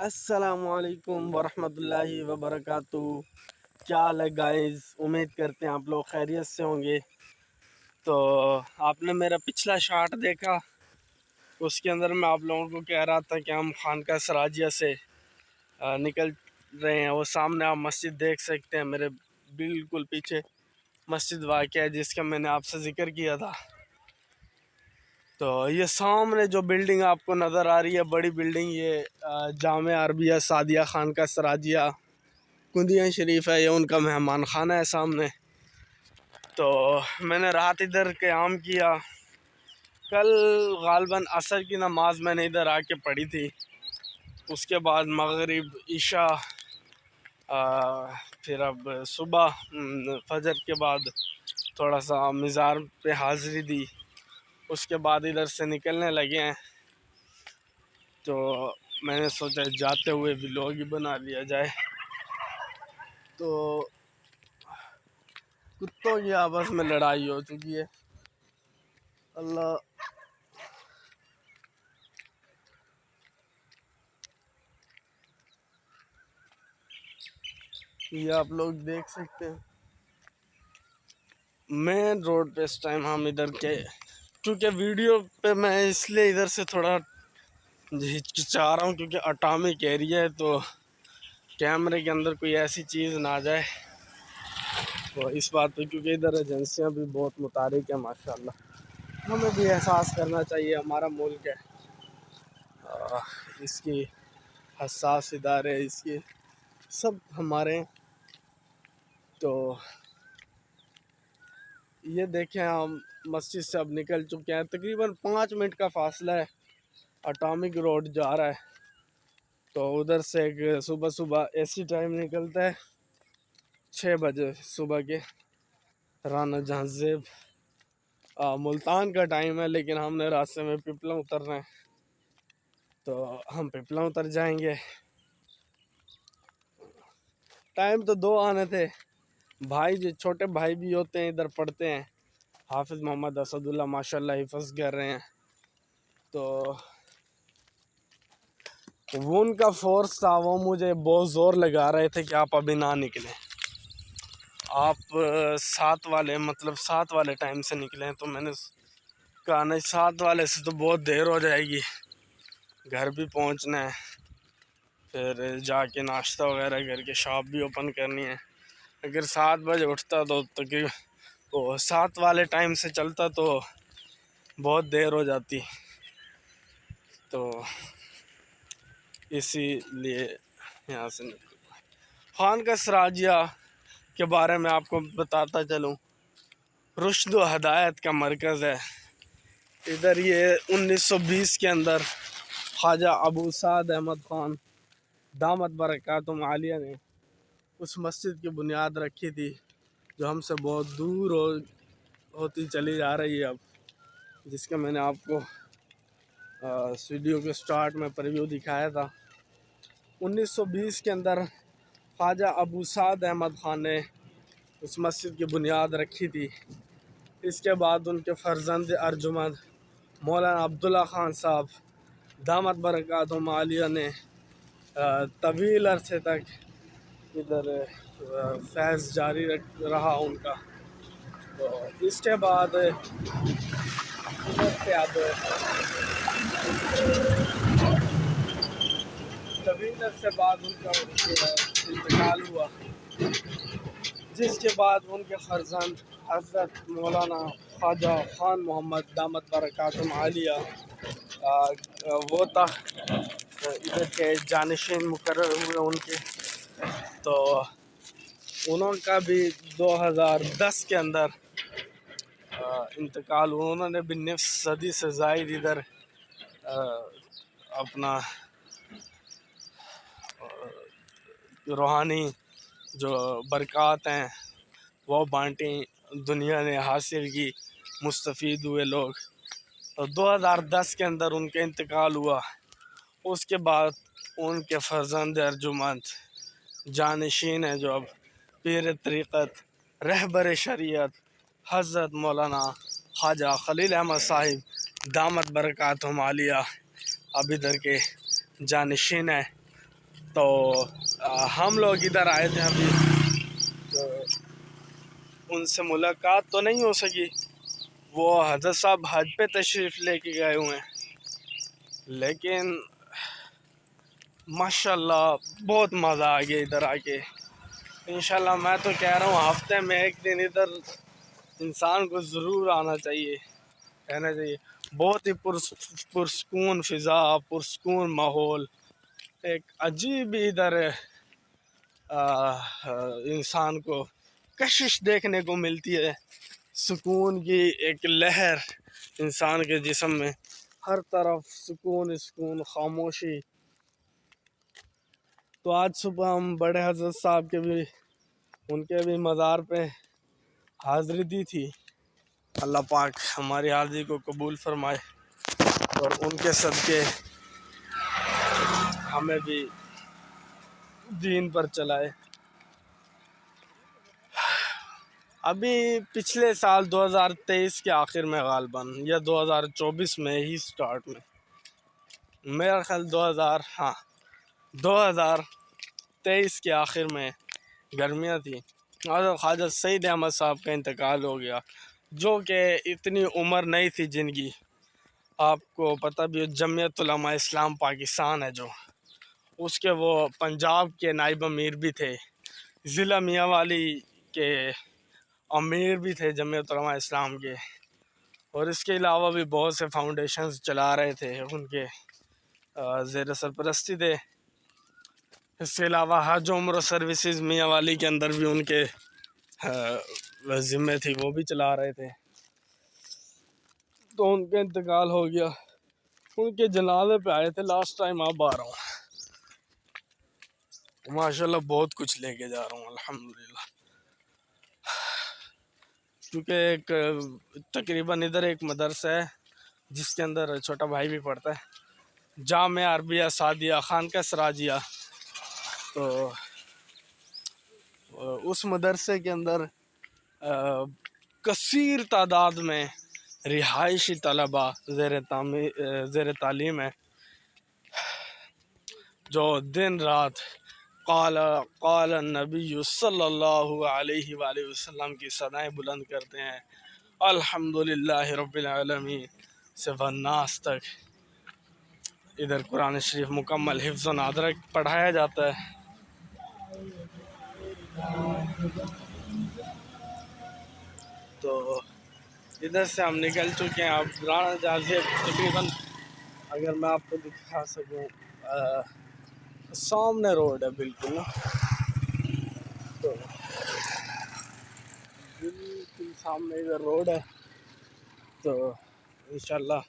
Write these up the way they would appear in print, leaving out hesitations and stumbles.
السلام علیکم ورحمۃ اللہ وبرکاتہ۔ کیا حال ہے گائز؟ امید کرتے ہیں آپ لوگ خیریت سے ہوں گے۔ تو آپ نے میرا پچھلا شارٹ دیکھا، اس کے اندر میں آپ لوگوں کو کہہ رہا تھا کہ ہم خانقاہ سراجیہ سے نکل رہے ہیں۔ وہ سامنے آپ مسجد دیکھ سکتے ہیں، میرے بالکل پیچھے مسجد واقع ہے جس کا میں نے آپ سے ذکر کیا تھا۔ تو یہ سامنے جو بلڈنگ آپ کو نظر آ رہی ہے، بڑی بلڈنگ، یہ جامعہ عربیہ سعدیہ خانقاہ سراجیہ کندیاں شریف ہے، یہ ان کا مہمان خانہ ہے سامنے۔ تو میں نے رات ادھر قیام کیا، کل غالباً عصر کی نماز میں نے ادھر آ کے پڑھی تھی، اس کے بعد مغرب عشاء، پھر اب صبح فجر کے بعد تھوڑا سا مزار پہ حاضری دی، اس کے بعد ادھر سے نکلنے لگے ہیں۔ تو میں نے سوچا جاتے ہوئے ولاگ ہی بنا لیا جائے۔ تو کتوں کی آپس میں لڑائی ہو چکی ہے، اللہ یہ آپ لوگ دیکھ سکتے ہیں مین روڈ پہ اس ٹائم ہم ادھر کے، کیونکہ ویڈیو پہ میں اس لیے ادھر سے تھوڑا ہچکچا رہا ہوں کیونکہ اٹامک ایریا ہے، تو کیمرے کے اندر کوئی ایسی چیز نہ آ جائے، تو اس بات پہ، کیونکہ ادھر ایجنسیاں بھی بہت متحرک ہیں ماشاءاللہ۔ ہمیں بھی احساس کرنا چاہیے، ہمارا ملک ہے، اس کی حساس ادارے، اس کی سب ہمارے ہیں۔ تو یہ دیکھیں، ہم مسجد سے اب نکل چکے ہیں، تقریباً 5 منٹ کا فاصلہ ہے، اٹامک روڈ جا رہا ہے۔ تو ادھر سے ایک صبح صبح ایسی ٹائم نکلتا ہے 6 بجے صبح کے، رانا جہاں زیب ملتان کا ٹائم ہے، لیکن ہم نے راستے میں پپلا اترنا ہے، تو ہم پپلا اتر جائیں گے۔ ٹائم تو 2 آنے تھے، بھائی جو چھوٹے بھائی بھی ہوتے ہیں ادھر پڑھتے ہیں، حافظ محمد اسد اللہ ماشاءاللہ حفظ کر رہے ہیں، تو وہ ان کا فورس تھا، وہ مجھے بہت زور لگا رہے تھے کہ آپ ابھی نہ نکلیں، آپ 7 والے، مطلب 7 والے ٹائم سے نکلیں۔ تو میں نے کہا نہیں، 7 والے سے تو بہت دیر ہو جائے گی، گھر بھی پہنچنا ہے، پھر جا کے ناشتہ وغیرہ کر کے شاپ بھی اوپن کرنی ہے۔ اگر 7 بجے اٹھتا تو وہ 7 والے ٹائم سے چلتا تو بہت دیر ہو جاتی، تو اسی لیے یہاں سے نکل۔ خانقاہ سراجیہ کے بارے میں آپ کو بتاتا چلوں، رشد و ہدایت کا مرکز ہے ادھر۔ یہ 1920 کے اندر خواجہ ابو سعد احمد خان دامت برکاتہم عالیہ نے اس مسجد کی بنیاد رکھی تھی، جو ہم سے بہت دور ہوتی چلی جا رہی ہے اب، جس کا میں نے آپ کو اس ویڈیو کے سٹارٹ میں پریویو دکھایا تھا۔ 1920 کے اندر خواجہ ابو سعد احمد خان نے اس مسجد کی بنیاد رکھی تھی۔ اس کے بعد ان کے فرزند ارجمند مولانا عبداللہ خان صاحب دامت برکاتہم عالیہ نے طویل عرصے تک ادھر فیض جاری رہا ان کا۔ تو اس کے بعد ادھر سے اب طویل عرصے بعد ان کا انتقال ہوا، جس کے بعد ان کے فرزند حضرت مولانا خواجہ خان محمد دامت برکاتہم عالیہ وہ تخت ادھر کے جانشین مقرر ہوئے ان کے۔ تو انہوں کا بھی 2010 کے اندر انتقال ہوا۔ انہوں نے بھی نصف صدی سے زائد ادھر اپنا روحانی جو برکات ہیں وہ بانٹیں، دنیا نے حاصل کی، مستفید ہوئے لوگ۔ تو 2010 کے اندر ان کا انتقال ہوا۔ اس کے بعد ان کے فرزند ارجمند جانشین ہیں، جو اب پیر طریقت رہبر شریعت حضرت مولانا خواجہ خلیل احمد صاحب دامت برکاتہم عالیہ اب ادھر کے جانشین ہیں۔ تو ہم لوگ ادھر آئے تھے ابھی، تو ان سے ملاقات تو نہیں ہو سکی، وہ حضرت صاحب حج پہ تشریف لے کے گئے ہوئے ہیں، لیکن ماشاءاللہ بہت مزہ آ گیا ادھر آ کے۔ انشاءاللہ میں تو کہہ رہا ہوں ہفتے میں ایک دن ادھر انسان کو ضرور آنا چاہیے، رہنا چاہیے۔ بہت ہی پرسکون فضا، پرسکون ماحول، ایک عجیب ادھر انسان کو کشش دیکھنے کو ملتی ہے، سکون کی ایک لہر انسان کے جسم میں، ہر طرف سکون سکون، خاموشی۔ تو آج صبح ہم بڑے حضرت صاحب کے بھی، ان کے بھی مزار پہ حاضری دی تھی۔ اللہ پاک ہماری حاضری کو قبول فرمائے اور ان کے صدقے ہمیں بھی دین پر چلائے۔ ابھی پچھلے سال 2023 کے آخر میں غالباً، یا 2024 میں ہی سٹارٹ میں، میرا خیال 2023 کے آخر میں گرمیاں تھیں، حضرت خواجہ سعید احمد صاحب کا انتقال ہو گیا، جو کہ اتنی عمر نہیں تھی جن کی، آپ کو پتہ بھی، جمعیت علماء اسلام پاکستان ہے جو، اس کے وہ پنجاب کے نائب امیر بھی تھے، ضلع میاں والی کے امیر بھی تھے جمعیت علماء اسلام کے، اور اس کے علاوہ بھی بہت سے فاؤنڈیشنز چلا رہے تھے، ان کے زیر سرپرستی تھے۔ اس کے علاوہ حج عمرہ سروسز میاں والی کے اندر بھی ان کے ذمے تھی، وہ بھی چلا رہے تھے۔ تو ان کا انتقال ہو گیا، ان کے جنازے پہ آئے تھے لاسٹ ٹائم، اب آ رہا ہوں، ماشاءاللہ بہت کچھ لے کے جا رہا ہوں الحمدللہ، کیونکہ ایک تقریباً ادھر ایک مدرسہ ہے جس کے اندر چھوٹا بھائی بھی پڑھتا ہے، جامعہ عربیہ سعدیہ خانقاہ سراجیہ، تو اس مدرسے کے اندر کثیر تعداد میں رہائشی طلباء زیر تعلیم ہے، جو دن رات قال النبی صلی اللہ علیہ وآلہ وسلم کی صدائیں بلند کرتے ہیں، الحمدللہ رب العالمین سے والناس تک۔ ادھر قرآن شریف مکمل حفظ و نادرہ پڑھایا جاتا ہے۔ تو ادھر سے ہم نکل چکے ہیں، اب رانا جازیہ تقریباً اگر میں آپ کو دکھا سکوں، سامنے روڈ ہے بالکل، تو بالکل سامنے ادھر روڈ ہے، تو انشاءاللہ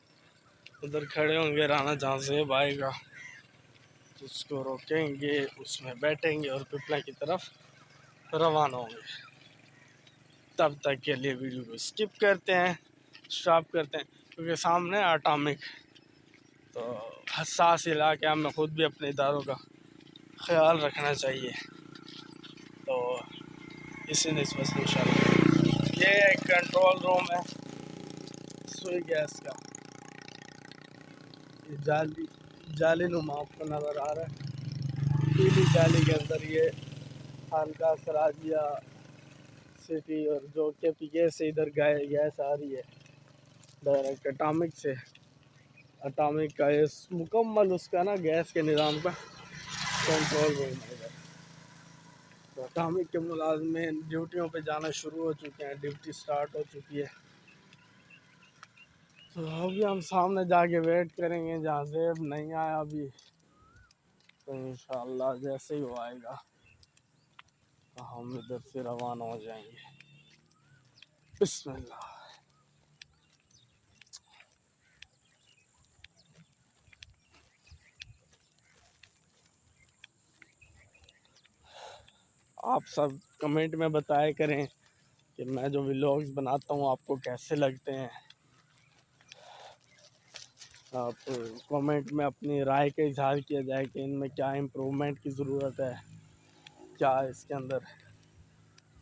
ادھر کھڑے ہوں گے، رانا جازیب آئے گا تو اس کو روکیں گے، اس میں بیٹھیں گے اور پپلا کی طرف روانہ ہوں گے۔ تب تک کے لیے ویڈیو کو سکپ کرتے ہیں، اسٹاپ کرتے ہیں، کیونکہ سامنے اٹامک، تو حساس علاقے ہمیں خود بھی اپنے اداروں کا خیال رکھنا چاہیے، تو اسی نسبت سے انشاءاللہ یہ ایک کنٹرول روم ہے سوئی گیس کا، جالی نما آپ کو نظر آ رہا ہے، پیلی جالی کے اندر یہ خانقاہ سراجیہ سٹی، اور جو کے پی کے سے ادھر گیس آ رہی ہے ڈائریکٹ اٹامک سے، اٹامک کا مکمل اس کا نا گیس کے نظام کا کنٹرول روم ہے۔ تو اٹامک کے ملازمین ڈیوٹیوں پہ جانا شروع ہو چکے ہیں، ڈیوٹی سٹارٹ ہو چکی ہے، تو ابھی ہم سامنے جا کے ویٹ کریں گے، جہاں زیب نہیں آیا ابھی، تو انشاءاللہ جیسے ہی وہ آئے گا تو ہم ادھر سے روانہ ہو جائیں گے۔ بسم اللہ۔ آپ سب کمنٹ میں بتایا کریں کہ میں جو ولاگز بناتا ہوں آپ کو کیسے لگتے ہیں، آپ کمنٹ میں اپنی رائے کا اظہار کیا جائے کہ ان میں کیا امپرومنٹ کی ضرورت ہے، کیا اس کے اندر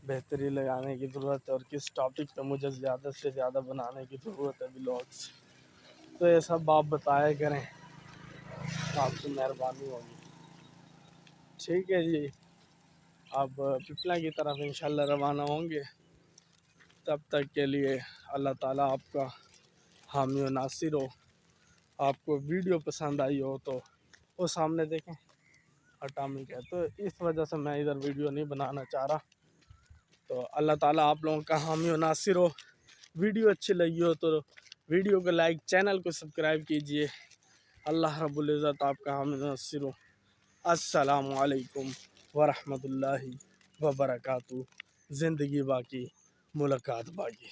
بہتری لگانے کی ضرورت ہے، اور کس ٹاپک پہ مجھے زیادہ سے زیادہ بنانے کی ضرورت ہے ولاگز، تو یہ سب آپ بتایا کریں، آپ کی مہربانی ہوگی۔ ٹھیک ہے جی، اب پپلا کی طرف انشاءاللہ روانہ ہوں گے، تب تک کے لیے اللہ تعالیٰ آپ کا حامی و ناصر ہو۔ آپ کو ویڈیو پسند آئی ہو تو وہ سامنے دیکھیں اٹامک ہے، تو اس وجہ سے میں ادھر ویڈیو نہیں بنانا چاہ رہا۔ تو اللہ تعالیٰ آپ لوگوں کا حامی و ناصر ہو۔ ویڈیو اچھی لگی ہو تو ویڈیو کو لائک، چینل کو سبسکرائب کیجئے۔ اللہ رب العزت آپ کا حامی و ناصر ہو۔ السلام علیکم ورحمۃ اللہ وبرکاتہ۔ زندگی باقی، ملاقات باقی۔